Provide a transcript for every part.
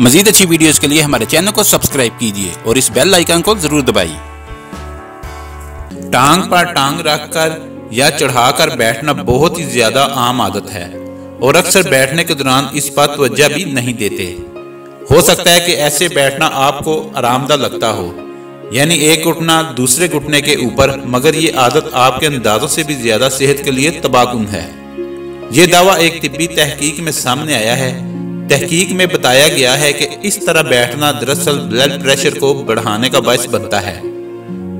मजीद अच्छी वीडियोस के लिए हमारे चैनल को सब्सक्राइब कीजिए और इस बेल आइकन को जरूर दबाइए। टांग पर टांग रखकर या चढ़ाकर बैठना बहुत ही ज्यादा आम आदत है और अक्सर बैठने के दौरान इस पर तवज्जो भी नहीं देते। हो सकता है कि ऐसे बैठना आपको आरामदायक लगता हो, यानी एक घुटना दूसरे घुटने के ऊपर, मगर ये आदत आपके अंदाजों से भी ज्यादा सेहत के लिए तबाहकुन है। ये दावा एक तिब्बी तहकीक में सामने आया है। तहकीक में बताया गया है कि इस तरह बैठना दरअसल ब्लड प्रेशर को बढ़ाने का बायस बनता है।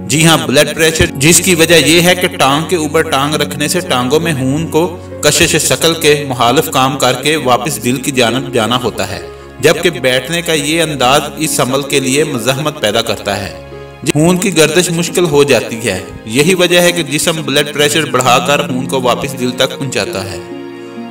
जी हाँ, ब्लड प्रेशर, जिसकी वजह यह है कि टांग के ऊपर टांग रखने से टांगों में खून को कशिश शक्ल के मुखालिफ काम करके वापस दिल की जानब जाना होता है, जबकि बैठने का ये अंदाज इस अमल के लिए मज़ाहमत पैदा करता है। खून की गर्दिश मुश्किल हो जाती है। यही वजह है कि जिस्म ब्लड प्रेशर बढ़ाकर खून को वापस दिल तक पहुंचाता है।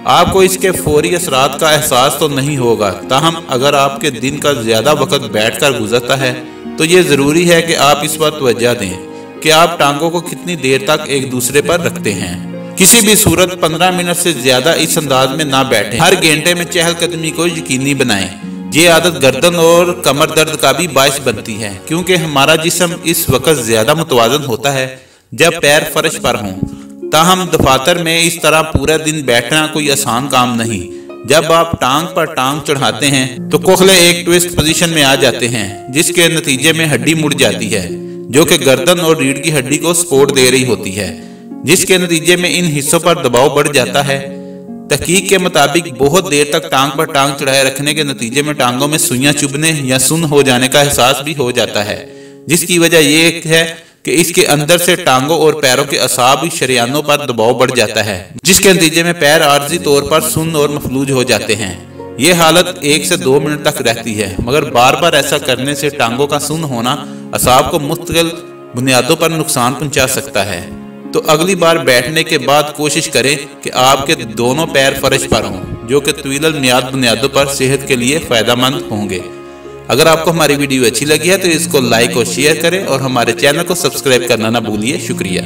आपको इसके फौरी असरात का एहसास तो नहीं होगा, ताहम अगर आपके दिन का ज्यादा वक्त बैठकर गुजरता है तो ये जरूरी है कि आप इस पर तवज्जो दें कि आप टांगों को कितनी देर तक एक दूसरे पर रखते हैं। किसी भी सूरत 15 मिनट से ज्यादा इस अंदाज में ना बैठें। हर घंटे में चहलकदमी को यकीनी बनाएं। ये आदत गर्दन और कमर दर्द का भी बायस बनती है, क्योंकि हमारा जिस्म इस वक्त ज्यादा मुतवाजन होता है जब पैर फर्श पर हों। ताहम दफातर में इस तरह पूरा दिन बैठना कोई आसान काम नहीं। जब आप टांग पर टांग चढ़ाते हैं तो कोखले एक ट्विस्ट पोजीशन में आ जाते हैं, जिसके नतीजे में हड्डी मुड़ जाती है, जो कि गर्दन और रीढ़ की हड्डी को सपोर्ट दे रही होती है, जिसके नतीजे में इन हिस्सों पर दबाव बढ़ जाता है। तहकीक के मुताबिक बहुत देर तक टांग पर टांग चढ़ाए रखने के नतीजे में टांगों में सुइयां चुभने या सुन्न हो जाने का एहसास भी हो जाता है, जिसकी वजह यह है कि इसके अंदर से टांगों और पैरों के असाब शरियानों पर दबाव बढ़ जाता है, जिसके नतीजे में पैर आर्जी तौर पर सुन्न और मफलूज हो जाते हैं। ये हालत 1 से 2 मिनट तक रहती है, मगर बार बार ऐसा करने से टांगों का सुन्न होना असाब को मुख्तलिफ बुनियादों पर नुकसान पहुंचा सकता है। तो अगली बार बैठने के बाद कोशिश करें कि आपके दोनों पैर फर्श पर हों, जो कि तवील मियाद बुनियादों पर सेहत के लिए फायदेमंद होंगे। अगर आपको हमारी वीडियो अच्छी लगी है तो इसको लाइक और शेयर करें और हमारे चैनल को सब्सक्राइब करना ना भूलिए। शुक्रिया।